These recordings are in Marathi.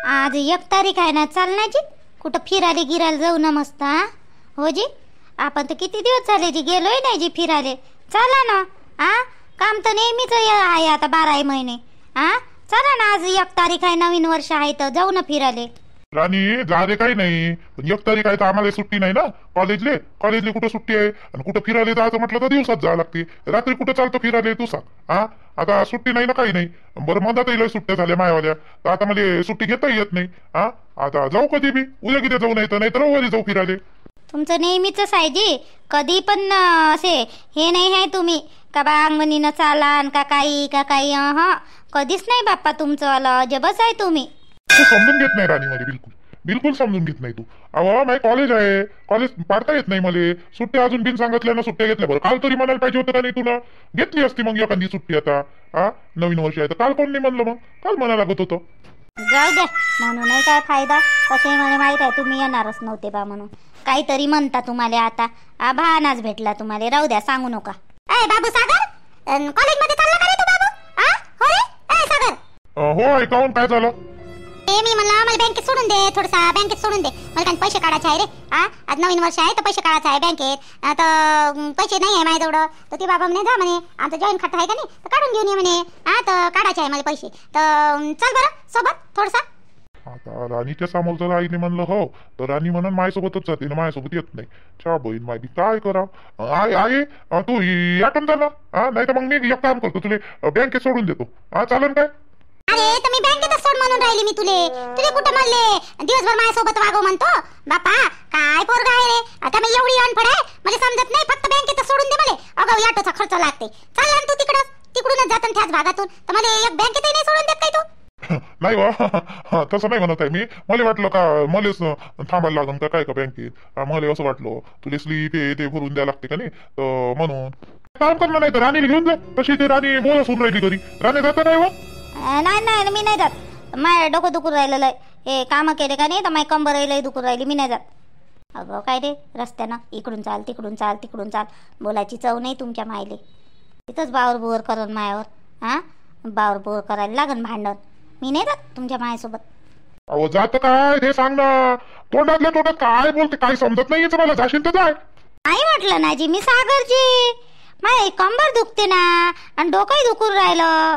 आज 1 तारीख आहे ना, चाल ना जी कुठं फिरायला गिरायला जाऊ ना मस्त. हा हो जी, आपण तर किती दिवस झाले जी गेलोय नाही जी फिरायला. चला ना. हा काम तर नेहमीच आहे आता 12 महिने. हा चला ना, आज 1 तारीख आहे, नवीन वर्ष आहे, तर जाऊ ना फिरायला. राणी जा रे, काही नाही पण 1 तारीख आहे तर आम्हाला सुट्टी नाही ना. कॉलेजले कुठं सुट्टी आहे आणि कुठं फिरायला जायचं म्हटलं तर दिवसात जावं लागते. रात्री कुठं चालतं फिरायला तू सांग. हा आता सुट्टी नाही ना, काही नाही. बरं मधात येईल सुट्ट्या झाल्या मायावाल्या, तर आता मला सुट्टी घेता येत नाही. हा आता जाऊ कधी बी, उद्या किती जाऊ, नाही तर रविवारी जाऊ फिरायला. तुमचं नेहमीच आहे जी, कधी पण असे हे नाही आहे तुम्ही का बा अंगणीनं चालान का काही हा कधीच नाही बाप्पा, तुमचं वाला अजबच आहे तुम्ही. तू समजून घेत नाही राणी मला, बिलकुल समजून घेत नाही तू. अहो माझे कॉलेज आहे, कॉलेज पाडता येत नाही मला. सुट्ट्या अजून बिन सांगितल्या ना सुट्ट्या घेतल्या. बरं काल तरी म्हणायला पाहिजे होतं का नाही तुला, घेतली असती मग एखादी सुट्टी. आता हा नवीन वर्ष आहे तर काल कोण नाही म्हणलं, मग काल म्हणा लागत होतं. जाऊ द्या, म्हणून नाही काय फायदा. कसे मला माहित आहे तुम्ही येणारच नव्हते बा म्हणून. काहीतरी म्हणता तुम्हाला आता. बहानाच भेटला तुम्हाला. राहू द्या, सांगू नका. ए बाबू सागर, कॉलेज मध्ये चालला का रे तू बाबू? हो रे ए सागर. हो ऐकावून काय झालं? मी म्हणलं मला बँकेत सोडून दे, थोडसा बँकेत सोडून दे. मला काही पैसे काढायचे आहे रे. आज नवीन वर्ष आहे तर पैसे काढायचे आहे बँकेत. तर पैसे नाही आहे माझ्याजवळ. तर ती बाबा म्हणे जा म्हणे, आमचं जॉईन खातं आहे का नाही, तर काढून घेऊन ये म्हणे. तर काढायचे आहे मला पैसे. तर चल बरं सोबत थोडसा. आता राणीच्या समोर जर आईने म्हणलं हो, तर राणी म्हणून माझ्यासोबतच जाते ना, माझ्यासोबत येत नाही. चा बहीण माझी काय करा. आई तू याटून जा ना. नाही तर मग मी एक काम करतो, तुला बँकेत सोडून देतो. चालेल काय? अरे तर मी बँकेतच सोड म्हणून राहिली मी तुले कुठं म्हणले दिवसभर माझ्यासोबत वागव म्हणतो. बापा काय पोरगा आहे रे. आता मी एवढी अनपढ आहे, मला समजत नाही. फक्त बँकेतच सोडून दे मला. अगं ऑटोचा खर्च लागते. चाल तू तिकडूनच जातो त्याच भागातून. तर मला एक बँकेतही नाही सोडून देत काय तू? नाही वा, तसं नाही म्हणत आहे मी. मला वाटलं का मलाच थांबायला लागून का काय का बँकेत. मला असं वाटलं तुला स्लीप ते भरून द्यायला लागते का नाही, तर म्हणून काम करणार. नाही तर राणीला घेऊन जा. तशी ते राणी बोला सुन राहिली घरी. राणी जाता नाही वा? नाही मी नाही जात. माझ्या डोकं दुखून राहिलेलं आहे. हे कामं केले का नाही तर माझी कंबर राहिलं दुखून राहिली. मी नाही जात. अगं काय रे, रस्त्यानं इकडून चाल तिकडून चाल बोलायची चव नाही तुमच्या मायले. तिथंच बावर बोर करून मायावर. बावर बोर करायला लागन भांडण. मी नाही जात तुमच्या मायासोबत. अहो जात काय ते सांग ना. तोंडातल्या तोंडात काय बोलते, काय समजत नाही मला. जाशील तर जाय. नाही म्हटलं ना जी मी सागरजी. माझी कंबर दुखते ना आणि डोकंही दुखून राहिलं.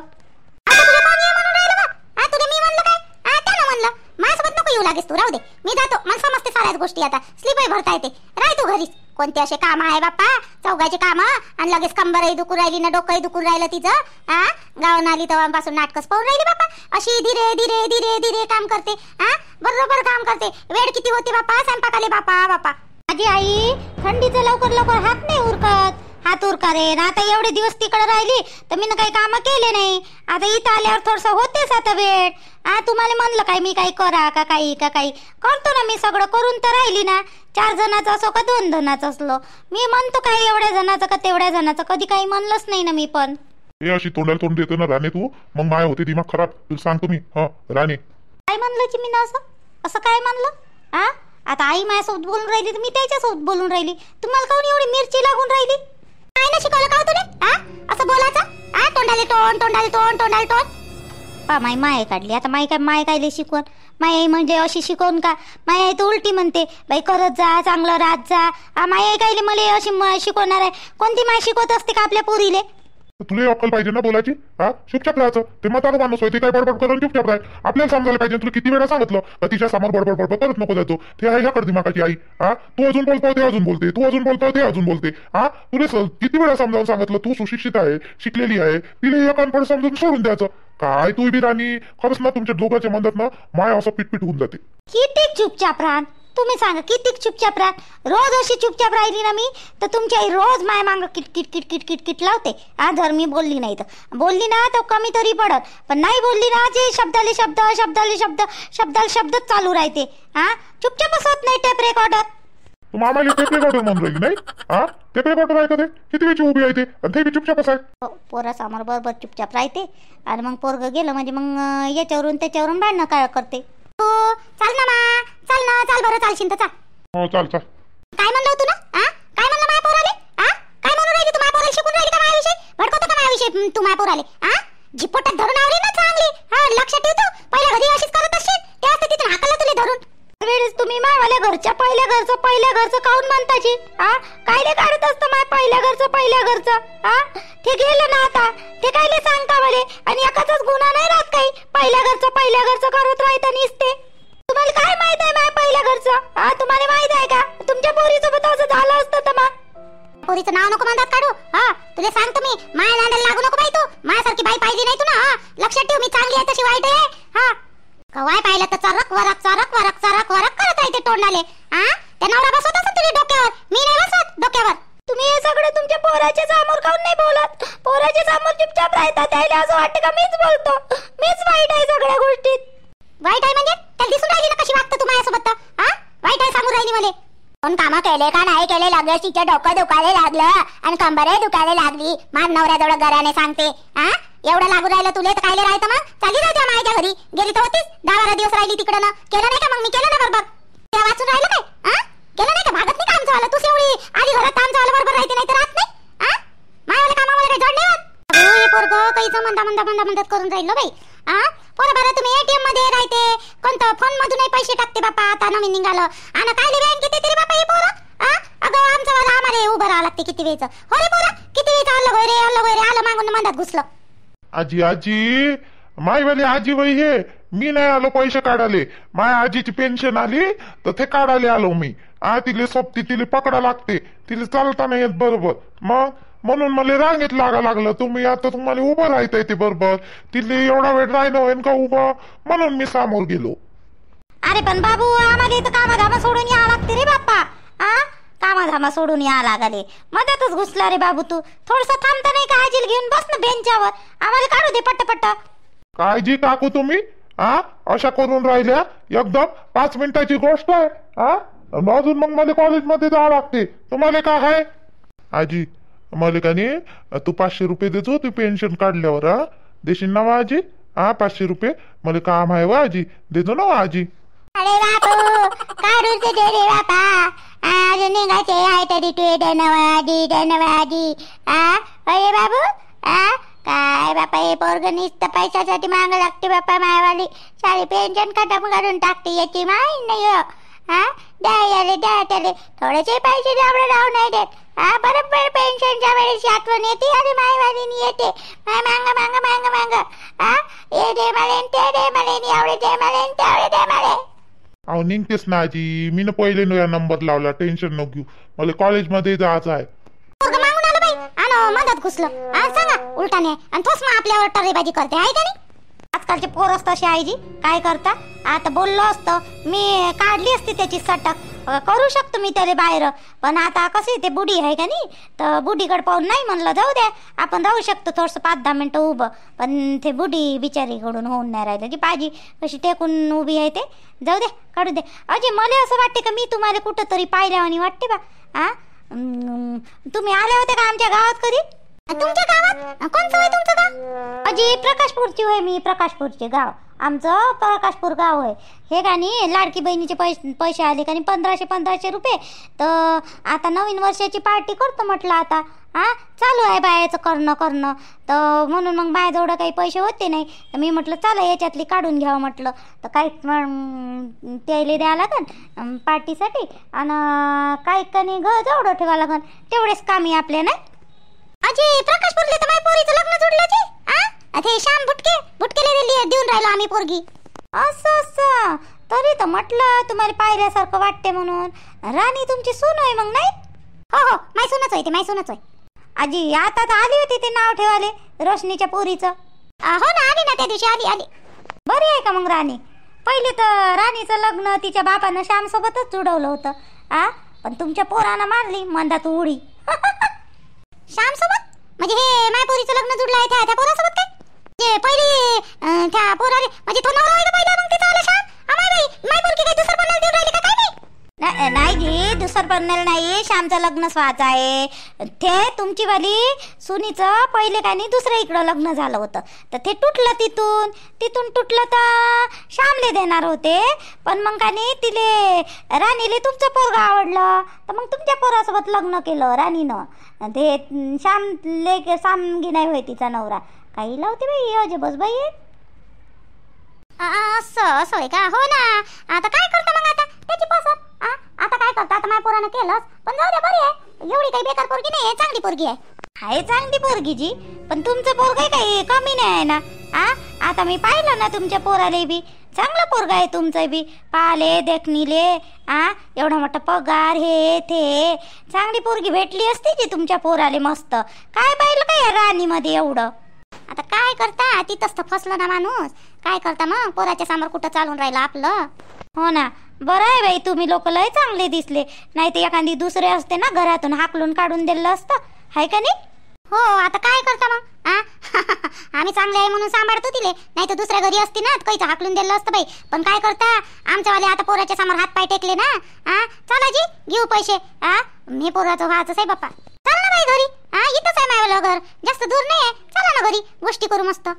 तुला मी म्हणलं काय? त्यानं म्हणलं माझ्यासोबत नको येऊ लागेस तू. राहू दे, मी जातो. मला समजते साऱ्याच गोष्टी. आता स्लीपही भरता येते. राह तू घरीच. कोणते असे काम आहे बाप्पा, चौघाचे काम आणि लगेच कंबरही दुखून राहिली ना डोकंही दुखून राहिलं तिचं. गावून आली तेव्हापासून नाटकच पाहून राहिली बाप्पा. अशी धीरे धीरे धीरे धीरे काम करते. बरोबर काम करते. वेळ किती होते बाप्पा स्वयंपाकाले. बाप्पा माझी आई थंडीचं लवकर हात नाही उरकत. हात उरका रे. आता एवढे दिवस तिकडे राहिली तर मी काही काम केले नाही. आता इथं आल्यावर थोडस होतेच आता वेळ. तुम्हाला म्हणलं काय मी काही करा का काही करतो ना मी. सगळं करून तर राहिली ना. 4 जणाचं असो का 2 जणाचं असलो, मी म्हणतो काय एवढ्या जणाचं का तेवढ्या जणाचं. कधी काही म्हणलंच नाही ना मी. पण हे अशी तोंडाला तोंड देते ना राणे तू, मग माय होते दिमाग खराब. तुला सांगतो मी. राणे काय म्हणलं की मी ना असं काय म्हणलं. आता आई माझ्यासोबत बोलून राहिली तर मी त्याच्यासोबत बोलून राहिली. तुम्हाला काऊन एवढी मिरची लागून राहिली? काय ना शिकवलं का तुला असं बोलायचं? तोंडाले तोंड पा माय काढली. आता माय कायले शिकवण. माय म्हणजे अशी शिकवण का? माय आई तर उलटी म्हणते बाई करत जा, चांगलं राहत जा. माय आई कायले मला अशी शिकवणार आहे? कोणती माय शिकवत असते का आपल्या पोरीले? तुला अक्कल पाहिजे ना बोलायची. चुपचाप राहायचं. ते म्हातारा माणूस होते काय बडबड करून चुपचाप राह. आपल्याला समजायला पाहिजे. तुला किती वेळा सांगितलं का तिच्या समोर बडबड करत नको जातो. ते आहे ह्या दिमागाची आई. तू अजून बोलतो ते अजून बोलते, तू अजून बोलतो ते अजून बोलते. तुला किती वेळा समजावून सांगितलं तू सुशिक्षित आहे, शिकलेली आहे. तिला एक अनपढ समजून सोडून द्यायचं. काय तू बी राणी खरंच ना तुमच्या दोघांच्या मनात ना माय असं पिटपिट होऊन जाते. किती चुपचाप राहा तुम्ही. सांगा किती चुपचाप राहा. रोज अशी चुपचाप राहिली ना मी तर तुमची आई रोज माय मांग किटकिट लावते. जर मी बोलली नाही तर कमी तरी पडत. पण नाही बोलली ना जे शब्दाले शब्द चालू राहते. चुपचापच होत नाही टेप रेकॉर्डर. तू मामाला टेप रेकॉर्डर म्हणून राहिली नाही. टेप रेकॉर्डर आहे का ते? किती वेळची उभी आहे ते आणि ते बी चुपचापच आहे. पोरासमोर बरोबर चुपचाप राहते आणि मग पोरग गेलं म्हणजे मग याच्यावरून त्याच्यावरून भांडणं काय करते. चाल ना चाल बरं चालशील तर चाल. हो चाल. काय म्हणलं तू ना? काय म्हणलं माझ्या पोराले? काय म्हणून राहिली तू? माझ्या पोराला शिकून राहिली का माझ्याविषयी? भडकवतो का माझ्याविषयी तू माझ्या पोराले? झिपोटात धरून आवली ना चांगली. लक्ष ठेव तू. पहिल्या घरी अशीच करत असशील. पहिल्या घरचं काऊन म्हणताची? कायले काढत असतं माय पहिल्या घरचं? ते गेलं ना आता, ते कायले सांगता मले? आणि एकाचाच गुन्हा नाही राहत काही. पहिल्या घरचं करत राहता निसते. तुम्हाला काय माहित आहे माय पहिल्या घरचं? तुम्हाला माहित आहे का तुमच्या पोरीसोबत असं झालं असतं तर? पोरीचं नाव नको म्हणतात काढू. तुला सांगतो मी, माया नांदाला लागू नको बाई. तू माझ्यासारखी बाई पाहिजे नाही तू ना. लक्षात ठेव, मी चांगली आहे तशी वाईट आहे. कवाय पाहिलं तर चरक वरक करत राहते तोंडाले. त्या नवरा बसवत असत तुझ्या डोक्यावर, मी नाही बसवत डोक्यावर. तुम्ही हे सगळं तुमच्या पोराच्या समोर काऊन नाही बोलत? पोराच्या समोर चुपचाप राहतात. त्याला असं वाटतं का मीच बोलतो, मीच वाईट आहे सगळ्या गोष्टीत. वाईट आहे म्हणजे त्याला दिसून राहिली ना कशी वागतं तू माझ्यासोबत. वाईट आहे सांगून राहिली मला. कोण कामं केले का नाही केले, लागलं तिच्या डोकं दुखायला लागलं आणि कंबरे दुखायला लागली. माझ नवऱ्याजवळ घराने सांगते. एवढं लागू राहिलं तुले तर कायले राहायचं मग? चाली राहते माझ्या घरी. गेली तर होतीस 10-12 दिवस राहिली तिकडं ना. केलं नाही का मग? मी केलं ना बरोबर. त्या वाचून राहिलं काय? केलं नाही का? भागत नाही का आमचं वाला? तू एवढी आधी घरात आमचं वाला बरोबर राहते नाही तर राहत नाही. माझ्यावाले कामावाले काय जड नाही होत? हे पोरगं काहीच म्हणतात करून राहिलं बाई. पोरं बरं तुम्ही एटीएम मध्ये राहते, कोणतं फोन मधूनही पैसे टाकते बापा. आता नवीन निघालं. आणि कायले बँक किती तरी बापा हे पोरं. अगं आमचं वाला आम्हाला उभं राहावं लागते किती वेळचं. हो रे पोरं, किती वेळचं अल्लं गोय रे आलं मागून मंदात घुसलं. आजी मायवाली आजी बाई हे मी नाही आलो पैसे काढाले. माझ्या आजीची पेन्शन आली तर ते काढायला आलो मी. तिले सोबती तिले पकडा लागते, तिले चालता नाही येत बरोबर. मग म्हणून मला रांगेत लागा लागलं. तुम्ही आता तुम्हाला उभं राहता येते बरोबर. तिले एवढा वेळ राहिलं होईन का उभं, म्हणून मी समोर गेलो. अरे पण बाबू, आम्हाला इथं कामाधामा सोडून यावं लागते रे बाप्पा. कामाधामा सोडून या लागले, मधातच घुसला रे बाबू. तू थोडस थांबता नाही का? आजील घेऊन बस ना बेंचावर, आम्हाला काढू दे पट्ट. काळजी काकू तुम्ही अशा करून राहिल्या एकदम. 5 मिनिटाची गोष्ट आहे. अजून मग मला कॉलेजमध्ये जावं लागते. तुम्हाला काय आहे आजी? मला का नाही तू 500 रुपये देतो तू पेन्शन काढल्यावर. देशील ना वा आजी? 500 रुपये मला काम आहे वा आजी, देतो ना वा आजी? अरे बापू, काढून ते दे रे बापा. आज निघायचे आहे तरी तू धन्यवादी. अरे बाबू, काय बापा हे पोरग नुसतं पैशासाठी माग लागते बापा. मायवाली सारी पेन्शन खतम करून टाकते. याची माहिती नाही हो. द्या त्याले थोडेसे पैसे एवढे राहू नाही देत. बरोबर पेन्शनच्या वेळेस आठवण येते. अरे मायवालीनी येते मांग हे दे मला, ते दे मला, एवढे दे मला, तेवढे दे मला. अहो निघतेस ना आजी, मी ना पहिले या नंबर लावला. टेन्शन नको घेऊ, मला कॉलेजमध्ये जायचं आहे. मागून आलं बाई आणि मधात घुसलं. सांगा उलटाने आणि तोच मग आपल्यावर टरेबाजी करते आहे का नाही? आजकालचे पोरच तसे आईजी काय करता. आता बोललो असतं मी, काढली असती त्याची सटक. करू शकतो मी त्याला बाहेर, पण आता कसे ते बुडी आहे का नाही, तर बुडीकडे पाहून नाही म्हणलं जाऊ द्या आपण राहू शकतो थोडंसं 5-10 मिनिटं उभं. पण ते बुडी बिचारीकडून होऊन नाही राहिलं. जी पाजी कशी टेकून उभी आहे ते जाऊ दे, काढू दे. अजय मला असं वाटते का मी तुम्हाला कुठं तरी पाहिल्यावानी वाटते बा. तुम्ही आले होते का आमच्या गावात कधी? तुमच्या गावात कोणचं आहे तुमचं गाव? अजी प्रकाशपूरची होय मी, प्रकाशपूरचे गाव आमचं. प्रकाशपूर गाव आहे हे का नाही. लाडकी बहिणीचे पैसे आले का नाही 1500 रुपये. तर आता नवीन वर्षाची पार्टी करतो म्हटलं. आता चालू आहे बायाचं करणं. तर म्हणून मग बायाजवळ काही पैसे होते नाही, तर मी म्हटलं चला याच्यातली काढून घ्यावं म्हटलं. तर काही त्याला द्यावं लागन पार्टीसाठी, आणि काही कणी जवळ ठेवावं लागन. तेवढेच कामी आपले नाही. अजय प्रकाशपूरले तर माझ्या पोरीचं लग्न जुडलं. ते श्याम बुटकेले देऊन राहिलो आम्ही पोरगी. असं तरी तर म्हटलं तुम्हाला पाहिल्यासारखं वाटते म्हणून. राणी तुमची सून होय मग नाही? हो माय सूनच होय, ते माय सूनच होय. आजी आता तर आली होती ते नाव ठेवाले रोशनीच्या पोरीचं. हो ना, आली ना त्या दिवशी, आली. बरी आहे का मग राणी? पहिले तर राणीचं लग्न तिच्या बापानं श्याम सोबतच जुडवलं होतं. पण तुमच्या पोरानं मारली मंदात उडी. श्याम सोबत म्हणजे हे माय पोरीचं लग्न जुडलं आहे त्या पोरासोबत काय? जे पहिली त्या पोराले म्हणजे तो नवरा आहे पहिला, मग तिचा आला श्याम. माय पोरगी काय दुसरं पन्नास देऊन राहिली का काय? नाही जी, दुसरं पन्नास नाही, श्यामचं लग्न स्वाच आहे. ते तुमची वाली सुनीचं पहिले काय नाही दुसरं इकडं लग्न झालं होतं, तर ते तुटलं. तिथून तुटलं तर श्यामले देणार होते. पण मग काय नाही तिले राणीले तुमचं पोरगा आवडलं, तर मग तुमच्या पोरासोबत लग्न केलं राणीनं. ते श्यामले सामगी नाही होय तिचा नवरा. काही लावते बाई अजय बस बाई. असं आहे का? हो ना. आता काय करता मग आता त्याची पसंत. आता काय करता? पोरानं केलंच, पण जाऊ द्या, बरी आहे. एवढी काही बेकार पोरगी नाही आहे, चांगली पोरगी आहे. आहे चांगली पोरगी जी, पण तुमचं पोरग काही कमी नाही आहे ना. आता मी पाहिलं ना तुमच्या पोराले बी, चांगला पोरगा आहे तुमचं बी. पाले देखणीले एवढा मोठा पगार, हे ते चांगली पोरगी भेटली असती जी तुमच्या पोराले मस्त. काय पाहिलं काय राणीमध्ये एवढं. आता काय करता, तिथंच तर फसलं ना माणूस. काय करता मग, पोराच्या समोर कुठं चालून राहिलं आपलं. हो ना, बरं आहे बाई, तुम्ही लोक लय चांगले दिसले. नाही तर एखादी दुसरे असते ना घरातून हाकलून काढून दिलं असतं, हाय का नाही. हो, आता काय करता मग. आम्ही चांगले आहे म्हणून सांभाळतो तिले, नाही तर दुसऱ्या घरी असती ना काहीच हाकलून दिलं असतं बाई. पण काय करता, आमच्यावाले आता पोराच्या समोर हात पाय टेकले ना. चला जी, घेऊ पैसे. मी पोराचं व्हायचंच आहे बाप्पा. चला ना बाई घरी. इथंच आहे माझं घर, जास्त दूर नाही आहे. चला ना घरी, गोष्टी करू मस्त.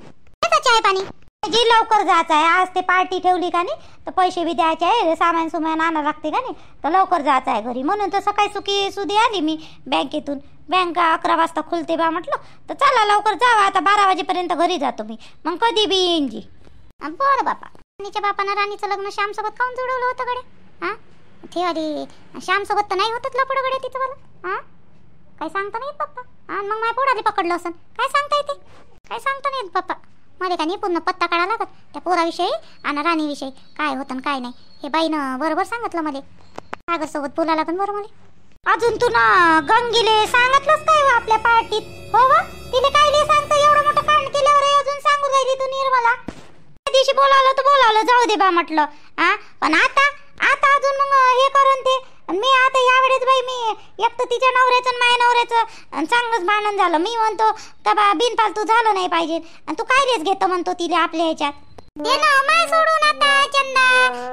चाय पाणी जी लवकर जायचं आहे. आज ते पार्टी ठेवली का नाही, तर पैसे बी द्यायचे आहे, सामान सुमान आणा लागते का नाही, तर लवकर जायचं आहे घरी. म्हणून तर सकाळी सुधी आली मी बँकेतून. बँक 11 वाजता खुलते बा म्हटलं, तर चला लवकर जावा. आता 12 वाजेपर्यंत घरी जातो मी, मग कधी बी येईन जी. बरं बापा. राणीच्या बापानं राणीचं लग्न श्यामसोबत काऊन जुळवलं होतं गडे. ते आधी श्यामसोबत तर नाही होतच लपड गडे तिचं मला. काय सांगता नाही येत पप्पा. मग माझ्या पोराले पकडलं असं, काय सांगता येते. काय सांगता नाही येत पप्पा. मला का नाही पूर्ण पत्ता काढा लागत त्या पोराविषयी आणि राणीविषयी, काय होतं काय नाही. हे बाईनं बरोबर सांगितलं मला. कागदसोबत बोला लागन बरं मला. अजून तू ना गंगीले सांगितलंच काय हो आपल्या पार्टीत. हो वा, तिने काय सांगतो एवढं मोठं कांड केल्यावर अजून सांगू राहिली तू निर्मला. त्या दिवशी बोलावलं तर बोलावलं, जाऊ दे बा म्हटलं. पण आता अजून मग हे करून ते मी आता यावेळेस बाई, मी एक तर तिच्या नवऱ्याचं आणि माझ्या नवऱ्याचं चांगलंच भांडण झालं. मी म्हणतो का बा बिनफालतू झालं नाही पाहिजे, आणि तू कायलेच घेतो म्हणतो तिला आपल्या ह्याच्यात. दे ना माय सोडून आता चंदा.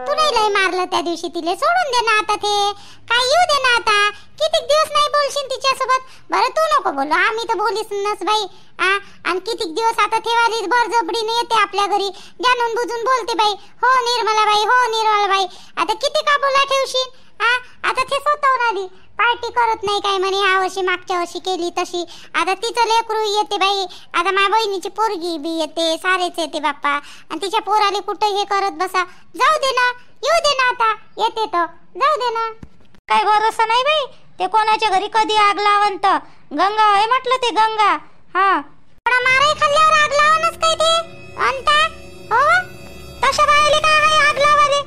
तू नाही लय मारलं त्या दिवशी, तिले सोडून दे ना आता. ते काय येऊ दे ना आता. किती दिवस नाही बोलशील तिच्यासोबत. बरं तू नको बोलू, आम्ही तर बोलीस नस बाई. आणि किती दिवस आता ठेवालीच बळजबरीने येते आपल्या घरी, जाणून बुजून बोलते बाई. हो निर्मला बाई, हो निर्मला बाई. आता किती का बोला ठेवशील. आता ते स्वतःहून आली, पार्टी करत नाही काय म्हणे. ह्या वर्षी मागच्या वर्षी केली तशी. आता तिचं लेकरू येते बाई. आता माझ्या बहिणीची पोरगी बी येते, सारेच येते बाप्पा. आणि तिच्या पोराले कुठं हे करत बसा. जाऊ दे ना, येऊ दे ना आता. येते तर जाऊ दे ना. काय भरोसा नाही बाई, ते कोणाच्या घरी कधी आग लावंत. गंगा आहे म्हटलं ते गंगा. थोडा माराई खाल्ल्यावर आग लावणच काय ते अंता. हो तशा बायले काय आहे आग लावाले.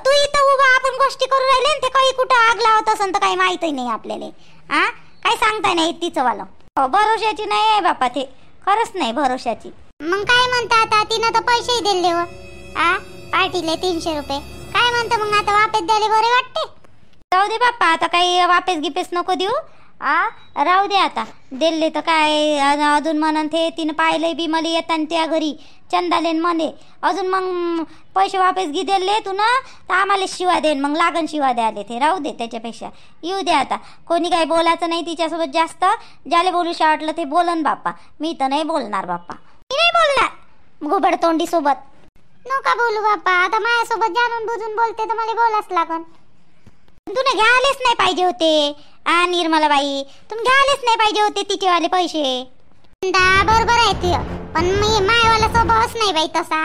तू इथं उभा आपण गोष्टी करू राहिले, ते काही कुठं आग लावत असेल तर काही माहितही नाही आपल्याला. काय सांगता नाही तिचं वाला. भरोशाची नाही आहे बापा, ते खरंच नाही भरोशाची. मग काय म्हणता आता, तिनं तर पैसेही दिले हो. पार्टीले 300 रुपये. काय म्हणतं मग आता, वापस द्यायला बरे वाटते. जाऊ दे बाप्पा, आता काही वापस गिपेस नको देऊ. राहू दे आता. दिले तर काय अजून म्हणन ते तिनं पाहिलंय बी मला येताना त्या घरी चंदालेन म्हणे. अजून मग पैसे वापस घे दिले तू ना, तर आम्हाला शिवा देन, मग लागन शिवा द्याले. ते राहू दे, त्याच्यापेक्षा येऊ दे आता. कोणी काही बोलायचं नाही तिच्यासोबत जास्त. ज्याला बोलूशा वाटलं ते बोलन बाप्पा. मी तर नाही बोलणार बाप्पा. मी नाही बोलणार घुबड तोंडी सोबत. नका बोलू बाप्पा. आता माझ्यासोबत जाणून बुजून बोलते तर मला बोलाच लागन. तुला घ्यायलाच नाही पाहिजे होते निर्मला बाई. तुम्ही घ्यायलाच नाही पाहिजे होते तिचेवाले पैसे. बरोबर आहे ते, पण मी मायवाला स्वभावच नाही बाई तसा.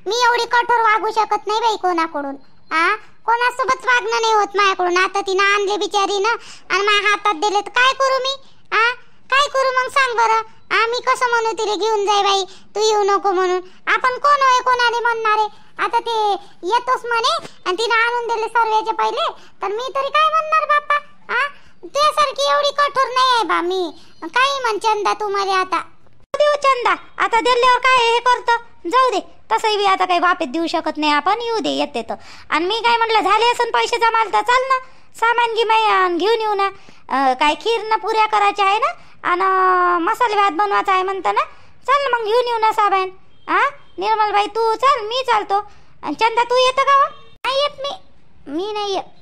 मी एवढी कठोर वागू शकत नाही बाई कोणाकडून. कोणासोबत वागणं नाही होत माझ्याकडून. आता तिनं आणले बिचारी ना, आणि माझ्या हातात दिले तर काय करू मी. काय करू मग सांग बरं. आम्ही कसं म्हणू तिला घेऊन जाय बाई, तू येऊ नको म्हणून. आपण कोण होय कोणाला म्हणणारे. आता ते येतोस म्हणे आणि तिनं आणून दिले सर्वेचे पहिले, तर मी तरी काय म्हणणार बाप्पा. तुझ्यासारखी एवढी कठोर नाही आहे बा मी. काही म्हण चंदा तू मला आता. देऊ चंदा, आता दिल्यावर काय हे करतो. जाऊ दे, तसंही बी आता काही वापस देऊ शकत नाही आपण. येऊ दे येते तर. आणि मी काय म्हटलं, झाले असन पैसे जमाल तर चाल ना, सामान घेऊन येऊ ना. काय खीर ना पुऱ्या करायच्या आहे ना, आणि मसाले भात बनवायचा आहे म्हणता ना. चल मग घेऊन येऊ ना सामान. निर्मल बाई तू चल, मी चालतो. आणि चंदा तू येतं का? नाही येत मी नाही येत.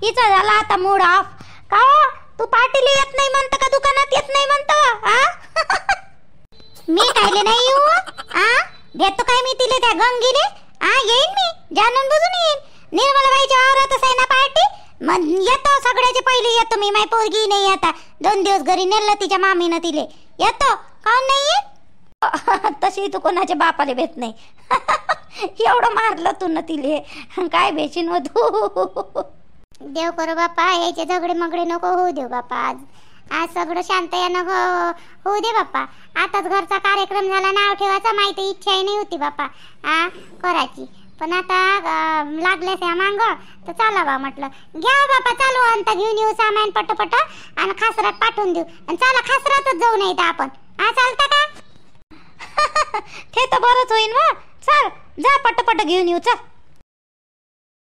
हिचा झाला आता मूड ऑफ. का तू पार्टीला येत नाही म्हणतं का, दुकानात येत नाही म्हणतं. मी कायले नाही येऊ. देतो काय मी तिले त्या गंगीले. येईन मी, जाणून बुजून येईन. निर्मलाबाईच्या वावरातच आहे ना पार्टी. मग येतो, सगळ्याचे पहिले येतो मी. माय पोरगी नाही आता 2 दिवस घरी नेलं तिच्या मामीनं तिले. येतो काऊन नाही येत. तशी तू कोणाच्या बापाला भेट नाही. एवढं मारलं तू न तिले, काय बेचीन हो तू. देव करो बाप्पा, यायचे झगडे मगडे नको होऊ देऊ बाप्पा. आज सगळं शांत यानं होऊ दे बाप्पा. आताच घरचा कार्यक्रम झाला, नाव ठेवायचा माहिती इच्छाही नाही होती बाप्पा करायची, पण आता लागलेस या मांग तर चला बा म्हटलं. घ्या बाप्पा, चालू अंत घेऊन येऊ सामान पटपट आणि खासरात पाठवून देऊ. आणि चला खासरातच जाऊ नाही तर आपण. चालतं का? ते तर बरंच होईन वा. चल जा पटपट घेऊन येऊ चल.